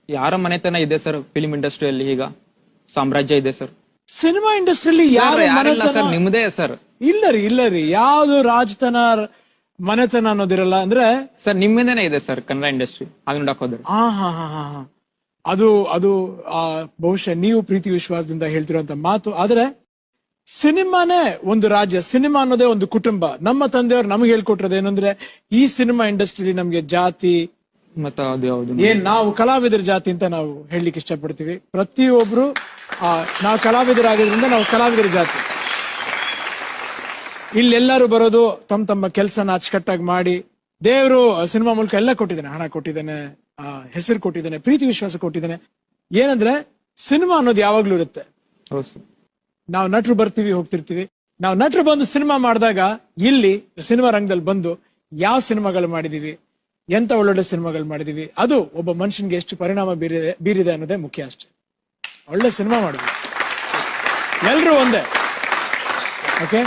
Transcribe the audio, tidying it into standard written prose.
ಯಾರ ಮನೆತನ ಇದೆ ಸರ್ ಫಿಲ್ಮ್ ಇಂಡಸ್ಟ್ರಿಯಲ್ಲಿ ಈಗ ಸಾಮ್ರಾಜ್ಯ ಇದೆ ಸರ್. ಸಿನಿಮಾ ಇಂಡಸ್ಟ್ರಿಯಲ್ಲಿ ಯಾರು ಯಾರಿಲ್ಲ ಮನೆತನ ಸರ್, ನಿಮ್ದೇ ಸರ್. ಇಲ್ಲ ರೀ ಯಾವ್ದು ರಾಜತನ ಮನೆತನ ಅನ್ನೋದಿರಲ್ಲ. ಅಂದ್ರೆ ಸರ್ ನಿಮ್ಮಿಂದನೇ ಇದೆ ಸರ್ ಕನ್ನಡ ಇಂಡಸ್ಟ್ರಿ ಹಾಗೆ ನೋಡಕ್ ಹೋದ್ರೆ. ಹಾ ಅದು ಬಹುಶಃ ನೀವು ಪ್ರೀತಿ ವಿಶ್ವಾಸದಿಂದ ಹೇಳ್ತಿರುವಂತ ಮಾತು. ಆದ್ರೆ ಸಿನಿಮಾನೇ ಒಂದು ರಾಜ್ಯ, ಸಿನಿಮಾ ಅನ್ನೋದೇ ಒಂದು ಕುಟುಂಬ. ನಮ್ಮ ತಂದೆಯವರು ನಮ್ಗೆ ಹೇಳ್ಕೊಟ್ರದು ಏನಂದ್ರೆ ಈ ಸಿನಿಮಾ ಇಂಡಸ್ಟ್ರಿಲಿ ನಮ್ಗೆ ಜಾತಿ ಮತ್ತೆ ಅದು ಯಾವ್ದು ಏನ್ ನಾವು ಕಲಾವಿದರ ಜಾತಿ ಅಂತ ನಾವು ಹೇಳಲಿಕ್ಕೆ ಇಷ್ಟಪಡ್ತೀವಿ. ಪ್ರತಿಯೊಬ್ರು ನಾವು ಕಲಾವಿದರಾಗಿದ್ರಿಂದ ನಾವು ಕಲಾವಿದರ ಜಾತಿ. ಇಲ್ಲೆಲ್ಲರೂ ಬರೋದು ತಮ್ಮ ಕೆಲಸನ ಅಚ್ಚುಕಟ್ಟಾಗಿ ಮಾಡಿ, ದೇವರು ಸಿನಿಮಾ ಮೂಲಕ ಎಲ್ಲ ಕೊಟ್ಟಿದ್ದಾನೆ, ಹಣ ಕೊಟ್ಟಿದ್ದಾನೆ, ಹೆಸರು ಕೊಟ್ಟಿದ್ದಾನೆ, ಪ್ರೀತಿ ವಿಶ್ವಾಸ ಕೊಟ್ಟಿದ್ದಾನೆ. ಏನಂದ್ರೆ ಸಿನಿಮಾ ಅನ್ನೋದು ಯಾವಾಗ್ಲೂ ಇರುತ್ತೆ. ಹೌದು ಸರ್. ನಾವು ನಟರು ಬರ್ತೀವಿ ಹೋಗ್ತಿರ್ತೀವಿ. ನಾವು ನಟರು ಬಂದು ಸಿನಿಮಾ ಮಾಡಿದಾಗ ಇಲ್ಲಿ ಸಿನಿಮಾ ರಂಗದಲ್ಲಿ ಬಂದು ಯಾವ ಸಿನಿಮಾಗಳು ಮಾಡಿದೀವಿ, ಎಂತ ಒಳ್ಳೊಳ್ಳೆ ಸಿನಿಮಾಗಳು ಮಾಡಿದೀವಿ, ಅದು ಒಬ್ಬ ಮನುಷ್ಯನ್ಗೆ ಎಷ್ಟು ಪರಿಣಾಮ ಬೀರಿದೆ ಅನ್ನೋದೇ ಮುಖ್ಯ ಅಷ್ಟೇ. ಒಳ್ಳೆ ಸಿನಿಮಾ ಮಾಡಿದ್ವಿ, ಎಲ್ರು ಒಂದೇ. ಓಕೆ.